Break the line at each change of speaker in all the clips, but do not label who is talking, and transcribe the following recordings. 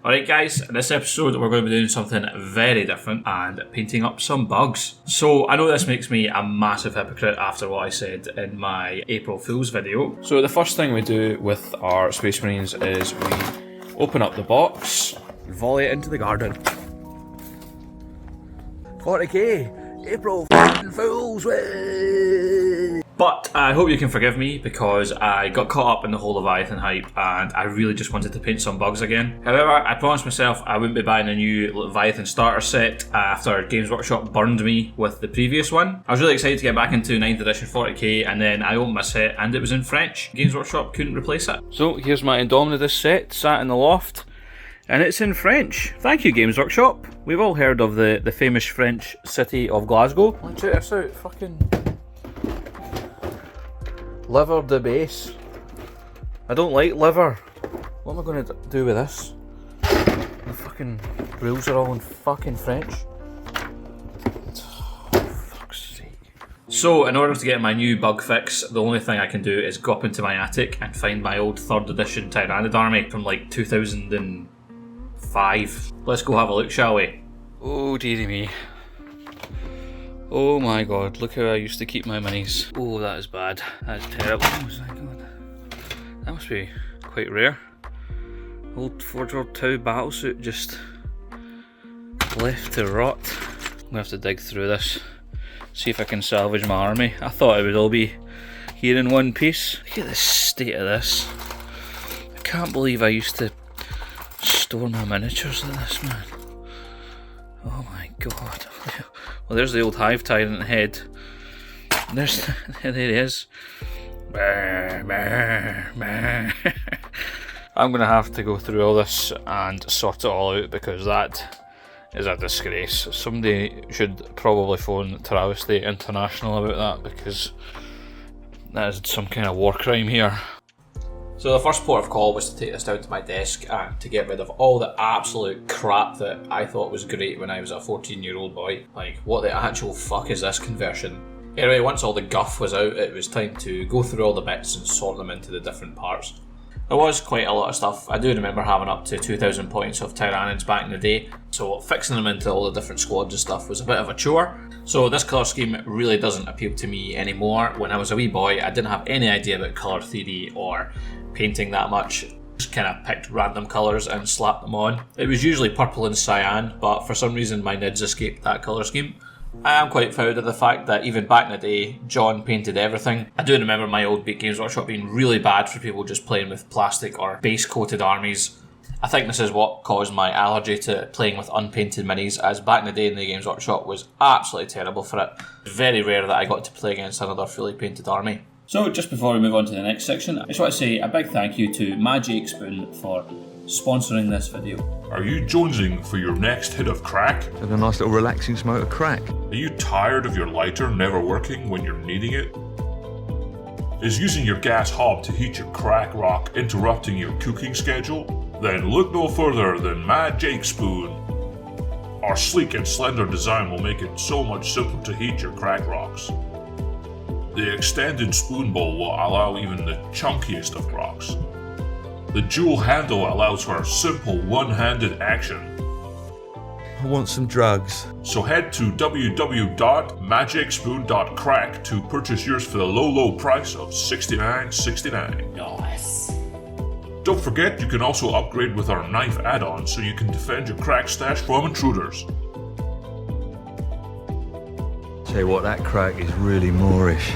Alright guys, in this episode we're going to be doing something very different and painting up some bugs. So I know this makes me a massive hypocrite after what I said in my April Fool's video. So the first thing we do with our Space Marines is we open up the box, volley it into the garden. 40k, April Fool's way! But I hope you can forgive me because I got caught up in the whole Leviathan hype and I really just wanted to paint some bugs again. However, I promised myself I wouldn't be buying a new Leviathan starter set after Games Workshop burned me with the previous one. I was really excited to get back into 9th edition 40k and then I opened my set and it was in French. Games Workshop couldn't replace it. So here's my Indominus set, sat in the loft. And it's in French. Thank you, Games Workshop. We've all heard of the famous French city of Glasgow. Check this out, fucking... liver de base. I don't like liver. What am I going to do with this? The fucking rules are all in fucking French. Oh, fuck's sake. So, in order to get my new bug fix, the only thing I can do is go up into my attic and find my old 3rd edition Tyrannid army from like 2005. Let's go have a look, shall we? Oh dearie me. Oh my god, look how I used to keep my minis. Oh, that is bad. That's terrible. Oh my god. That must be quite rare. Old Forge World 2 battlesuit just left to rot. I'm gonna have to dig through this, see if I can salvage my army. I thought it would all be here in one piece. Look at the state of this. I can't believe I used to store my miniatures like this, man. Oh my god. Well, there's the old Hive Tyrant head. There he is. I'm gonna have to go through all this and sort it all out because that is a disgrace. Somebody should probably phone Travesty International about that because that is some kind of war crime here. So the first port of call was to take this down to my desk and to get rid of all the absolute crap that I thought was great when I was a 14-year-old boy. Like, what the actual fuck is this conversion? Anyway, once all the guff was out, it was time to go through all the bits and sort them into the different parts. There was quite a lot of stuff. I do remember having up to 2,000 points of Tyrannids back in the day, so fixing them into all the different squads and stuff was a bit of a chore. So this colour scheme really doesn't appeal to me anymore. When I was a wee boy, I didn't have any idea about colour theory or painting that much. Just kind of picked random colours and slapped them on. It was usually purple and cyan, but for some reason my Nids escaped that colour scheme. I am quite proud of the fact that even back in the day, John painted everything. I do remember my old Games Workshop being really bad for people just playing with plastic or base-coated armies. I think this is what caused my allergy to playing with unpainted minis, as back in the day in the Games Workshop was absolutely terrible for it. It's very rare that I got to play against another fully painted army. So just before we move on to the next section, I just want to say a big thank you to Magic Spoon for sponsoring this video.
Are you jonesing for your next hit of crack?
And a nice little relaxing smoke of crack.
Are you tired of your lighter never working when you're needing it? Is using your gas hob to heat your crack rock interrupting your cooking schedule? Then look no further than Magic Spoon. Our sleek and slender design will make it so much simpler to heat your crack rocks. The extended spoon bowl will allow even the chunkiest of rocks. The dual handle allows for a simple one-handed action.
I want some drugs.
So head to www.magicspoon.crack to purchase yours for the low price of $69.69.
Nice.
Don't forget you can also upgrade with our knife add-on so you can defend your crack stash from intruders.
Tell you what, that crack is really Moorish.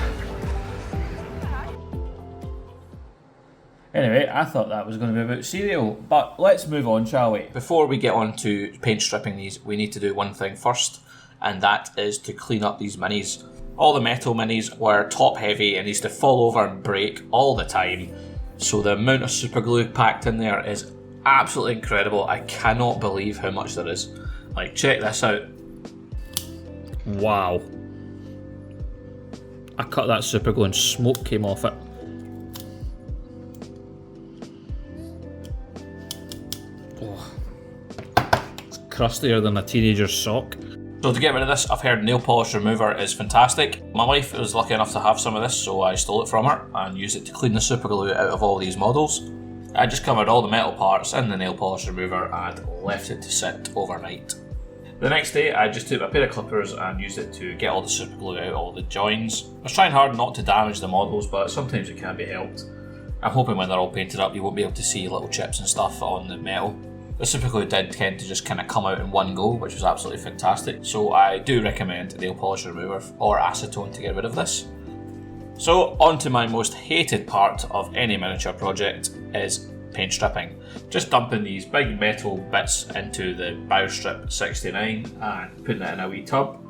Anyway, I thought that was going to be about cereal, but let's move on, shall we? Before we get on to paint stripping these, we need to do one thing first, and that is to clean up these minis. All the metal minis were top heavy and used to fall over and break all the time, so the amount of super glue packed in there is absolutely incredible. I cannot believe how much there is. Like, check this out. Wow. I cut that super glue and smoke came off it. Crustier than a teenager's sock. So to get rid of this, I've heard nail polish remover is fantastic. My wife was lucky enough to have some of this, so I stole it from her and used it to clean the super glue out of all these models. I just covered all the metal parts in the nail polish remover and left it to sit overnight. The next day I just took a pair of clippers and used it to get all the super glue out all the joins. I was trying hard not to damage the models, but sometimes it can't be helped. I'm hoping when they're all painted up you won't be able to see little chips and stuff on the metal. The super glue did tend to just kind of come out in one go, which was absolutely fantastic, so I do recommend nail polish remover or acetone to get rid of this. So on to my most hated part of any miniature project is paint stripping. Just dumping these big metal bits into the Biostrip 69 and putting it in a wee tub.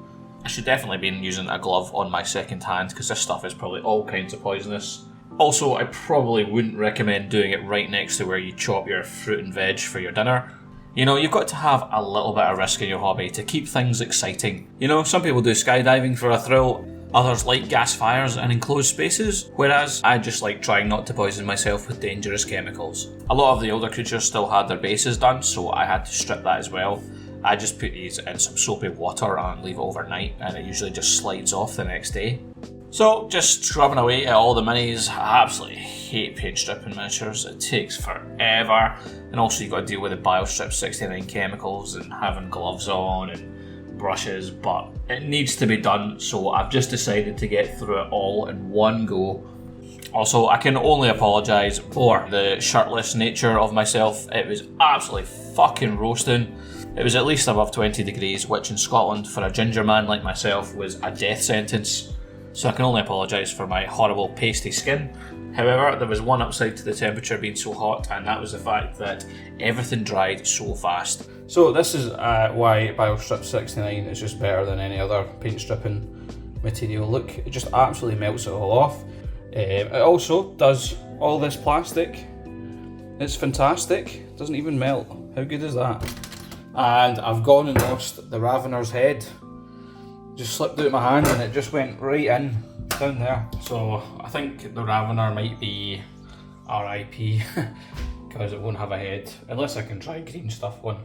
I should definitely be using a glove on my second hand because this stuff is probably all kinds of poisonous. Also, I probably wouldn't recommend doing it right next to where you chop your fruit and veg for your dinner. You know, you've got to have a little bit of risk in your hobby to keep things exciting. You know, some people do skydiving for a thrill, others like gas fires in enclosed spaces, whereas I just like trying not to poison myself with dangerous chemicals. A lot of the older creatures still had their bases done, so I had to strip that as well. I just put these in some soapy water and leave it overnight, and it usually just slides off the next day. So, just scrubbing away at all the minis. I absolutely hate paint stripping miniatures. It takes forever, and also you've got to deal with the Biostrip 69 chemicals and having gloves on and brushes, but it needs to be done, so I've just decided to get through it all in one go. Also, I can only apologise for the shirtless nature of myself. It was absolutely fucking roasting. It was at least above 20 degrees, which in Scotland for a ginger man like myself was a death sentence. So I can only apologise for my horrible pasty skin. However, there was one upside to the temperature being so hot, and that was the fact that everything dried so fast. So this is why Biostrip 69 is just better than any other paint stripping material. Look, it just absolutely melts it all off. It also does all this plastic. It's fantastic. It doesn't even melt. How good is that? And I've gone and lost the Ravener's head. Just slipped out of my hand and it just went right in down there. So I think the Ravener might be RIP because it won't have a head unless I can try green stuff one.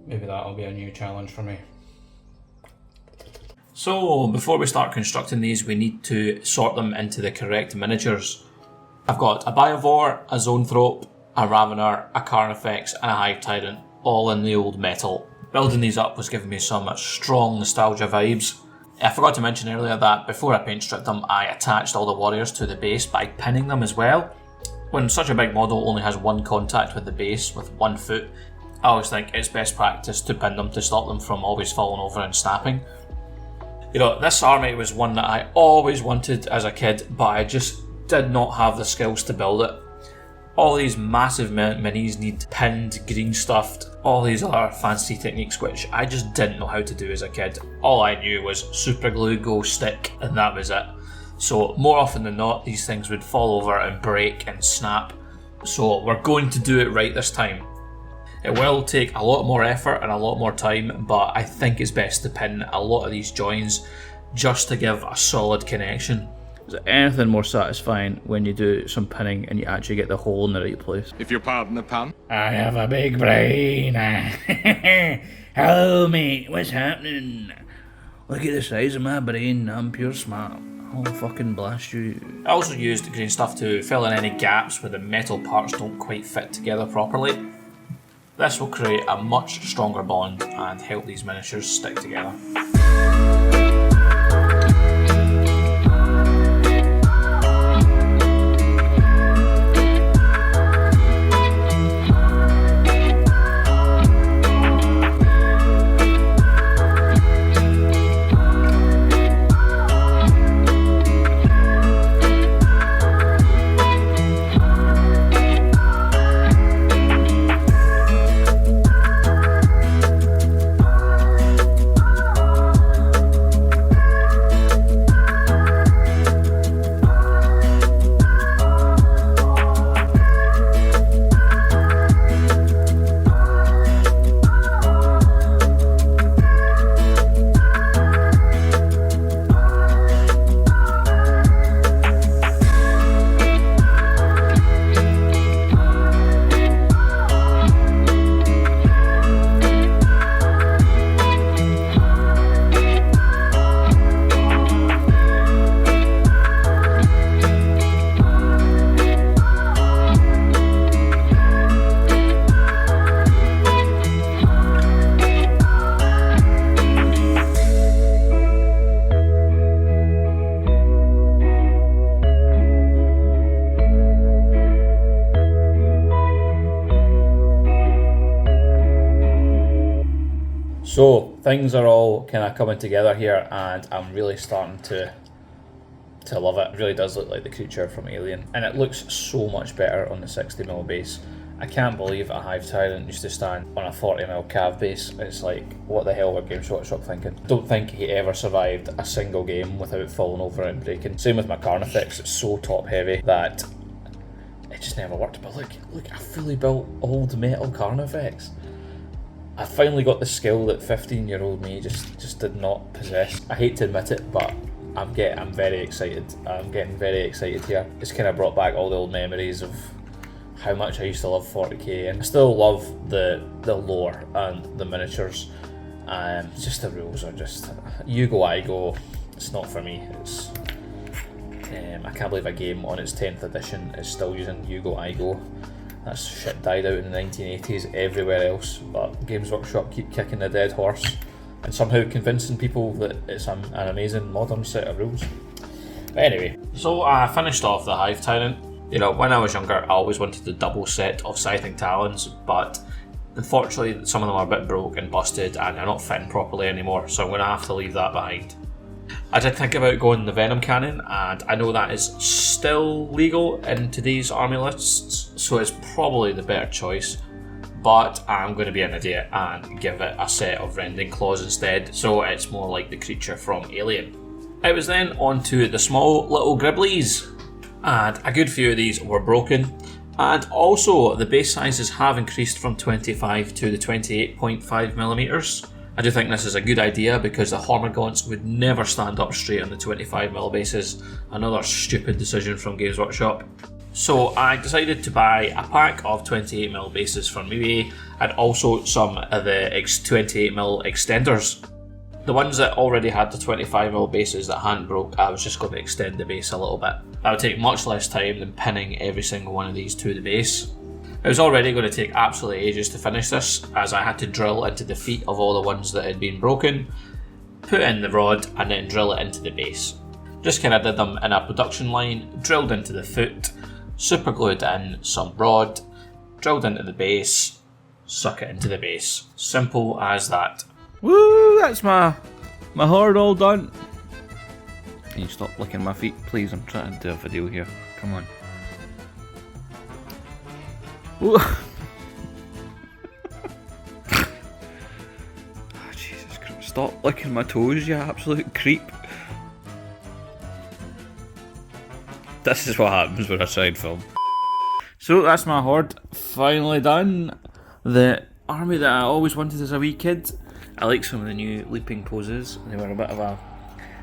Maybe that'll be a new challenge for me. So before we start constructing these, we need to sort them into the correct miniatures. I've got a Biovore, a Zoanthrope, a Ravener, a Carnifex and a Hive Tyrant, all in the old metal. Building these up was giving me some strong nostalgia vibes. I forgot to mention earlier that before I paint stripped them, I attached all the warriors to the base by pinning them as well. When such a big model only has one contact with the base with 1 foot, I always think it's best practice to pin them to stop them from always falling over and snapping. You know, this army was one that I always wanted as a kid, but I just did not have the skills to build it. All these massive minis need pinned, green stuffed, all these other fancy techniques which I just didn't know how to do as a kid. All I knew was super glue, go, stick, and that was it. So more often than not, these things would fall over and break and snap. So we're going to do it right this time. It will take a lot more effort and a lot more time, but I think it's best to pin a lot of these joins just to give a solid connection. Is there anything more satisfying when you do some pinning and you actually get the hole in the right place?
If you'll pardon the pun.
I have a big brain. Hello mate, what's happening? Look at the size of my brain, I'm pure smart. I'll fucking blast you. I also used green stuff to fill in any gaps where the metal parts don't quite fit together properly. This will create a much stronger bond and help these miniatures stick together. So things are all kind of coming together here, and I'm really starting to love it. It really does look like the creature from Alien, and it looks so much better on the 60mm base. I can't believe a Hive Tyrant used to stand on a 40mm cav base. It's like, what the hell were Games Workshop thinking? I don't think he ever survived a single game without falling over and breaking. Same with my Carnifex, it's so top heavy that it just never worked. But look, I fully built old metal Carnifex. I finally got the skill that 15-year-old me just did not possess. I hate to admit it, but I'm very excited. I'm getting very excited here. It's kind of brought back all the old memories of how much I used to love 40k, and I still love the lore and the miniatures. Just the rules are just you go, I go. It's not for me. It's I can't believe a game on its 10th edition is still using you go, I go. That shit died out in the 1980s everywhere else, but Games Workshop keep kicking the dead horse and somehow convincing people that it's an amazing modern set of rules. But anyway, so I finished off the Hive Tyrant. You know, when I was younger, I always wanted the double set of Scything Talons, but unfortunately some of them are a bit broke and busted and they're not fitting properly anymore, so I'm going to have to leave that behind. I did think about going the Venom Cannon, and I know that is still legal in today's army lists, so it's probably the better choice, but I'm going to be an idiot and give it a set of Rending Claws instead, so it's more like the creature from Alien. It was then on to the small little Gribblies, and a good few of these were broken, and also the base sizes have increased from 25 to the 28.5mm. I do think this is a good idea because the Hormagaunts would never stand up straight on the 25mm bases. Another stupid decision from Games Workshop. So I decided to buy a pack of 28mm bases from eBay and also some of the 28mm extenders. The ones that already had the 25mm bases that hadn't broke, I was just going to extend the base a little bit. That would take much less time than pinning every single one of these to the base. It was already going to take absolutely ages to finish this, as I had to drill into the feet of all the ones that had been broken, put in the rod and then drill it into the base. Just kind of did them in a production line, drilled into the foot, super glued in some rod, drilled into the base, suck it into the base. Simple as that.
Woo! That's my horde all done. Can you stop licking my feet, please? I'm trying to do a video here. Come on. Ooh. Oh, Jesus Christ. Stop licking my toes, you absolute creep. This is what happens when I side film. So that's my horde finally done. The army that I always wanted as a wee kid. I like some of the new leaping poses. They were a bit of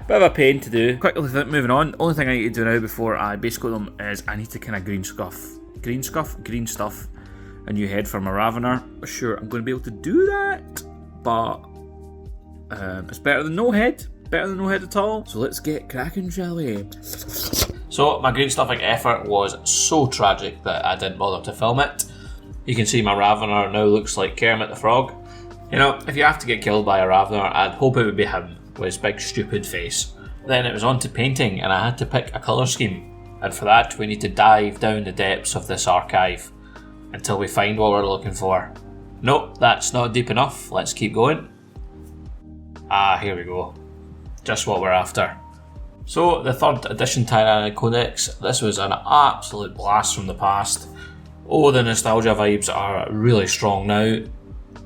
a pain to do. Quickly moving on. Only thing I need to do now before I base coat them is I need to kind of green stuff a new head for my Ravener. Sure, I'm going to be able to do that, but it's better than no head. Better than no head at all. So let's get cracking, shall we?
So my green stuffing effort was so tragic that I didn't bother to film it. You can see my Ravener now looks like Kermit the Frog. You know, if you have to get killed by a Ravener, I'd hope it would be him with his big stupid face. Then it was on to painting, and I had to pick a colour scheme. And for that, we need to dive down the depths of this archive until we find what we're looking for. Nope, that's not deep enough. Let's keep going. Ah, here we go. Just what we're after. So, the 3rd edition Tyranid Codex. This was an absolute blast from the past. Oh, the nostalgia vibes are really strong now.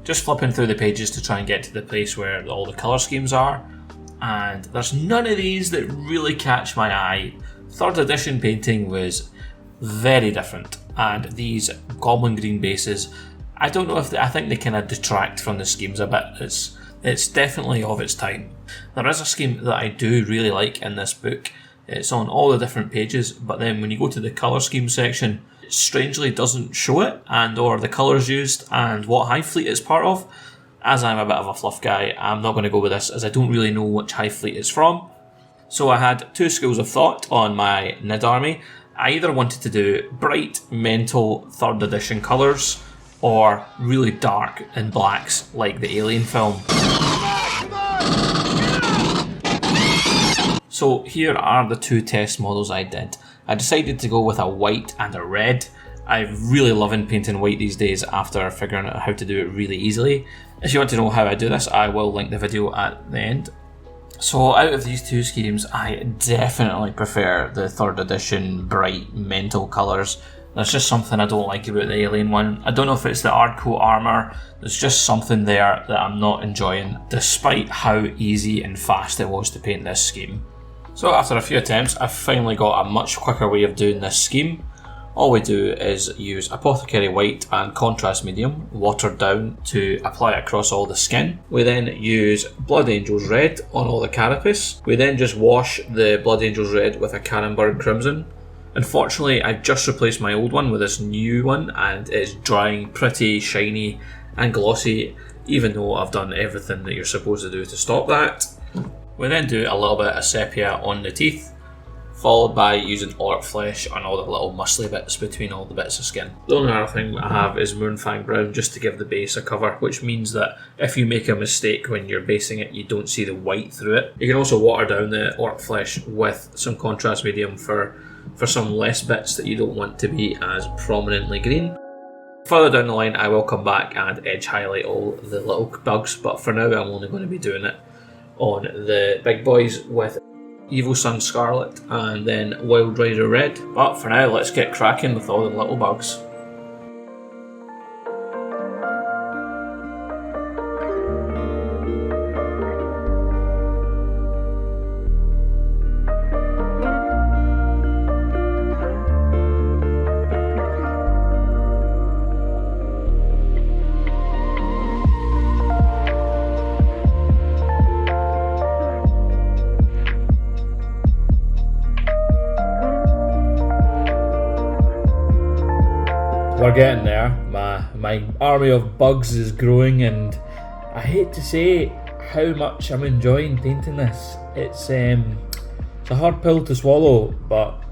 Just flipping through the pages to try and get to the place where all the colour schemes are. And there's none of these that really catch my eye. 3rd edition painting was very different, and these goblin green bases, I don't know if I think they kind of detract from the schemes a bit. It's definitely of its time. There is a scheme that I do really like in this book. It's on all the different pages, but then when you go to the colour scheme section, it strangely doesn't show it, and or the colours used and what Hive Fleet it's part of. As I'm a bit of a fluff guy, I'm not going to go with this as I don't really know which Hive Fleet it's from. So I had two schools of thought on my Nid army. I either wanted to do bright, mental 3rd edition colours, or really dark and blacks like the Alien film. So here are the two test models I did. I decided to go with a white and a red.
I'm really loving painting white these days after figuring out how to do it really easily. If you want to know how I do this, I will link the video at the end. So out of these two schemes, I definitely prefer the 3rd edition bright mental colours. There's just something I don't like about the alien one. I don't know if it's the Ardcoat armour, there's just something there that I'm not enjoying, despite how easy and fast it was to paint this scheme. So after a few attempts, I've finally got a much quicker way of doing this scheme. All we do is use Apothecary White and Contrast Medium, watered down, to apply it across all the skin. We then use Blood Angels Red on all the carapace. We then just wash the Blood Angels Red with a Carenburg Crimson. Unfortunately, I've just replaced my old one with this new one, and it's drying pretty shiny and glossy, even though I've done everything that you're supposed to do to stop that. We then do a little bit of sepia on the teeth, followed by using orc flesh on all the little muscly bits between all the bits of skin. The only other thing I have is Moonfang Brown, just to give the base a cover, which means that if you make a mistake when you're basing it, you don't see the white through it. You can also water down the orc flesh with some contrast medium for some less bits that you don't want to be as prominently green. Further down the line, I will come back and edge highlight all the little bugs, but for now I'm only going to be doing it on the big boys with Evil Sun Scarlet and then Wild Rider Red. But for now, let's get cracking with all the little bugs.
We're getting there. My army of bugs is growing, and I hate to say how much I'm enjoying painting this. It's a hard pill to swallow, but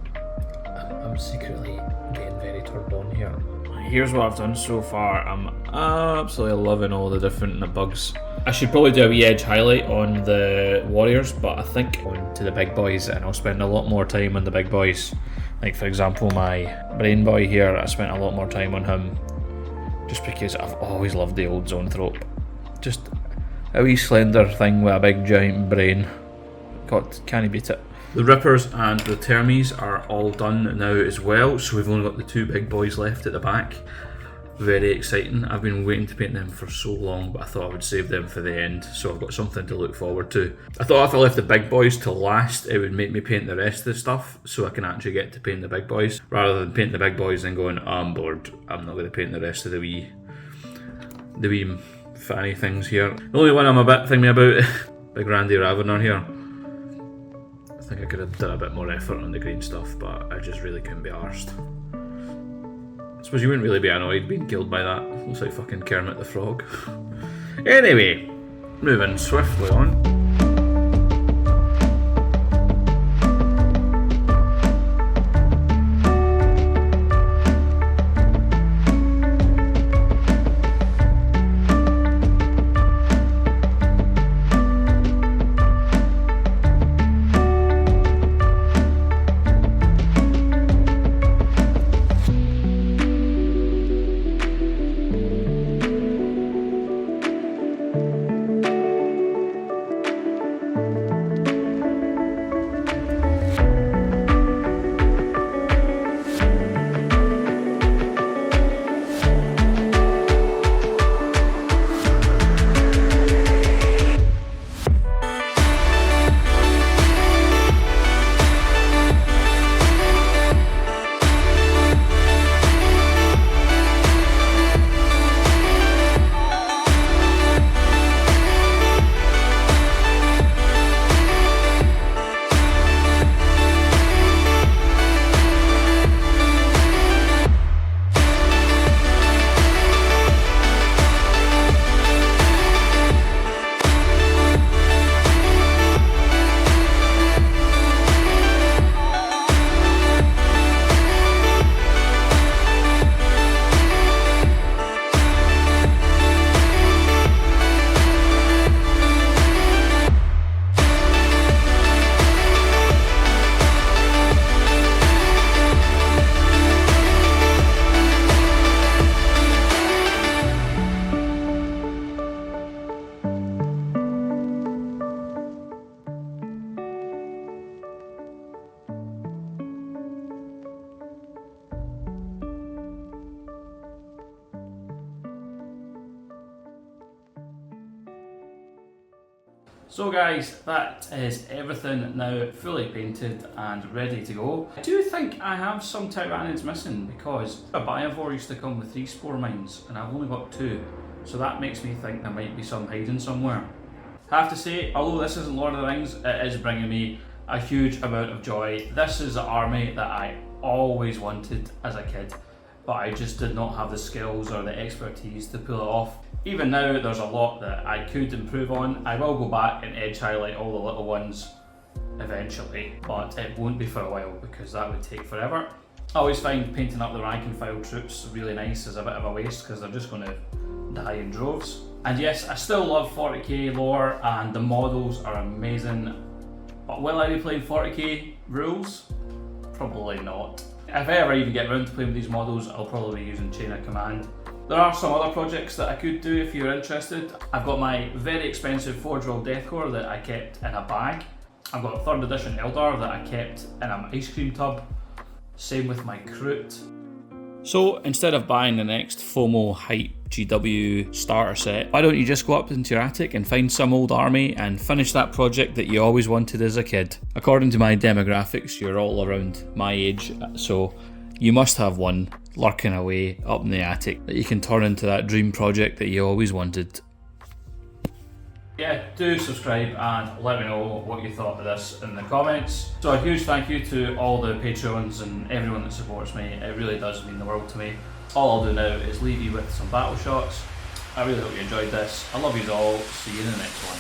I'm secretly getting very turned on here. Here's what I've done so far. I'm absolutely loving all the different bugs. I should probably do a wee edge highlight on the warriors, but I think on to the big boys, and I'll spend a lot more time on the big boys. Like for example, my brain boy here, I spent a lot more time on him just because I've always loved the old zoanthrope. Just a wee slender thing with a big giant brain. God, can't beat it. The rippers and the termies are all done now as well, so we've only got the two big boys left at the back. Very exciting. I've been waiting to paint them for so long, but I thought I would save them for the end, so I've got something to look forward to. I thought if I left the big boys till last, it would make me paint the rest of the stuff, so I can actually get to paint the big boys, rather than paint the big boys and going, oh, I'm bored, I'm not going to paint the rest of the wee fanny things here. The only one I'm a bit thinking about, Big Randy Ravener here. I think I could have done a bit more effort on the green stuff, but I just really couldn't be arsed. I suppose you wouldn't really be annoyed being killed by that. Looks like fucking Kermit the Frog. Anyway, moving swiftly on.
So guys, that is everything now fully painted and ready to go. I do think I have some Tyranids missing because a Biovore used to come with 3 spore mines and I've only got 2. So that makes me think there might be some hiding somewhere. I have to say, although this isn't Lord of the Rings, it is bringing me a huge amount of joy. This is an army that I always wanted as a kid, but I just did not have the skills or the expertise to pull it off. Even now, there's a lot that I could improve on. I will go back and edge highlight all the little ones eventually, but it won't be for a while because that would take forever. I always find painting up the rank and file troops really nice as a bit of a waste because they're just going to die in droves. And yes, I still love 40k lore and the models are amazing, but will I be playing 40k rules? Probably not. If I ever even get around to playing with these models, I'll probably be using Chain of Command. There are some other projects that I could do if you're interested. I've got my very expensive Forge World Deathcore that I kept in a bag. I've got 3rd edition Eldar that I kept in an ice cream tub. Same with my Kroot. So instead of buying the next FOMO Hype GW starter set, why don't you just go up into your attic and find some old army and finish that project that you always wanted as a kid. According to my demographics, you're all around my age, so you must have one lurking away up in the attic that you can turn into that dream project that you always wanted. Yeah, do subscribe and let me know what you thought of this in the comments. So a huge thank you to all the Patreons and everyone that supports me. It really does mean the world to me. All I'll do now is leave you with some battle shots. I really hope you enjoyed this. I love you all. See you in the next one.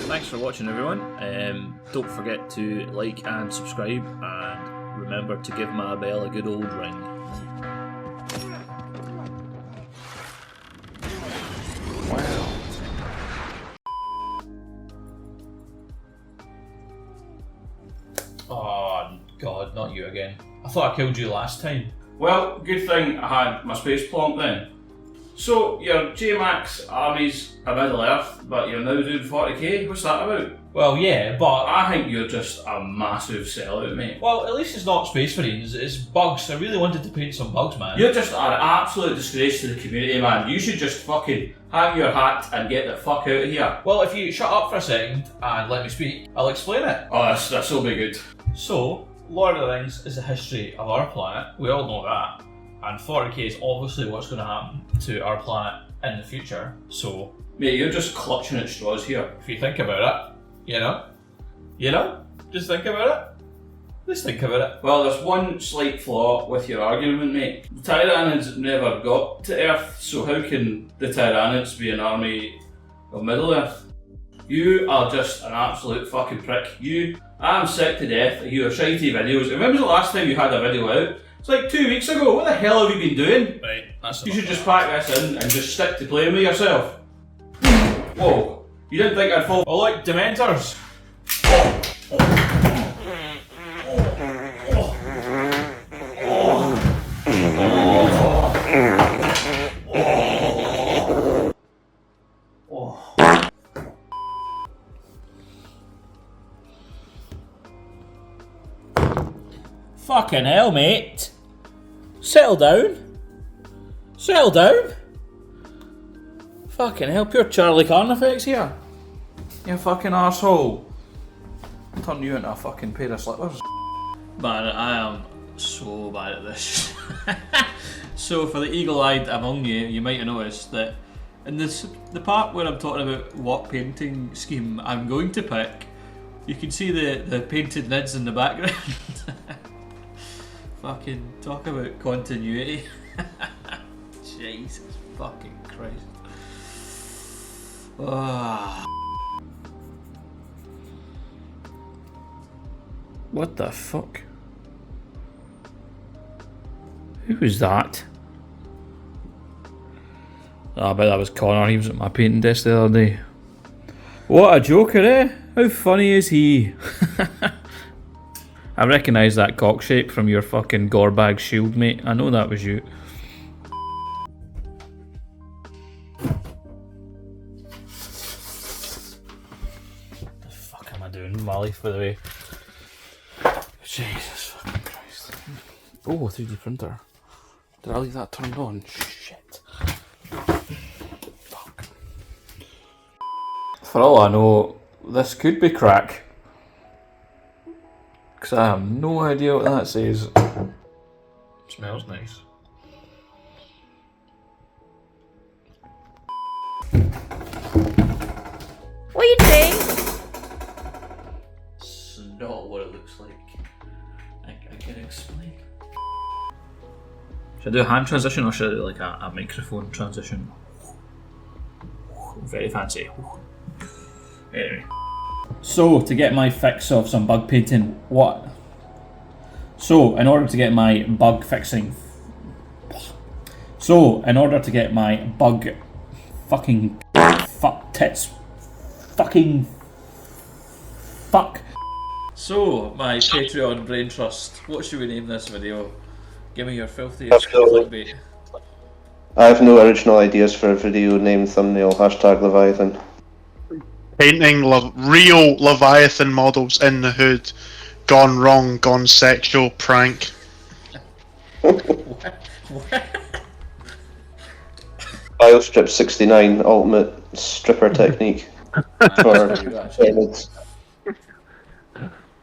Thanks for watching everyone. Don't forget to like and subscribe and remember to give my bell a good old ring. Wow. Oh god, not you again. I thought I killed you last time. Well, good thing I had my space plonk then. So, your J-Max armies are Middle Earth, but you're now doing 40k? What's that about?
Well, yeah, but
I think you're just a massive sellout, mate.
well, at least it's not Space Marines, it's bugs. I really wanted to paint some bugs, man.
You're just an absolute disgrace to the community, man. You should just fucking hang your hat and get the fuck out of here.
Well, if you shut up for a second and let me speak, I'll explain it.
Oh, this'll be good.
So, Lord of the Rings is the history of our planet. We all know that. And 40k is obviously what's going to happen to our planet in the future. So,
Mate, you're just clutching at straws here.
if you think about it, you know, just think about it. Just think about it.
Well, there's one slight flaw with your argument, mate. The Tyranids never got to Earth, so how can the Tyranids be an army of Middle Earth? You are just an absolute fucking prick. I'm sick to death of your shitey videos. And when was the last time you had a video out? It's like 2 weeks ago. What the hell have you been doing?
Right, that's
You should just pack this in and just stick to playing with yourself. Whoa, you didn't think I'd fall?
Oh, look, Dementors! Fucking hell, mate. Settle down. Settle down. Fucking hell, pure Charlie Carnifex here. You fucking arsehole.
turn you into a fucking pair of slippers.
Man, I am so bad at this. So for the eagle-eyed among you, you might have noticed that in the part where I'm talking about what painting scheme I'm going to pick, you can see the painted Nids in the background. Fucking talk about continuity. Jesus fucking Christ. Ah.
What the fuck? Who was that? I bet that was Connor. He was at my painting desk the other day. What a joker, eh? How funny is he? I recognise that cock shape from your fucking gorebag shield, mate. I know that was you. What the fuck am I doing with my life, by the way? Jesus fucking Christ. Oh, 3D printer. Did I leave that turned on? Shit. Fuck. For all I know, this could be crack. Because I have no idea what that says. Smells nice.
What are you doing?
It's not what it looks like. I can explain. Should I do a hand transition or should I do like a microphone transition? Very fancy. Anyway. So, to get my fix of some bug painting, what? So, in order to get my bug fixing... So, in order to get my bug fucking... Fuck tits. Fucking... Fuck. So, my Patreon brain trust, what should we name this video? Give me your filthiest clickbait.
I have no original ideas for a video name thumbnail. Hashtag Leviathan.
Painting real Leviathan models in the hood. Gone wrong, gone sexual, prank.
Biostrip 69 ultimate stripper technique. For Nids.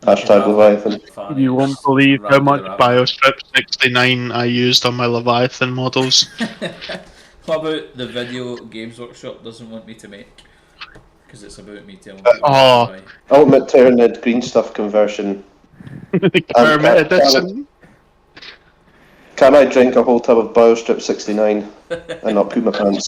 Hashtag Leviathan.
You won't believe how much Biostrip 69 I used on my Leviathan models.
What about the video Games Workshop doesn't want me to make? Because it's about me telling people why.
Ultimate Tyrannid green stuff conversion.
Kermit edition.
Can I drink a whole tub of Biostrip 69 and not poo my pants?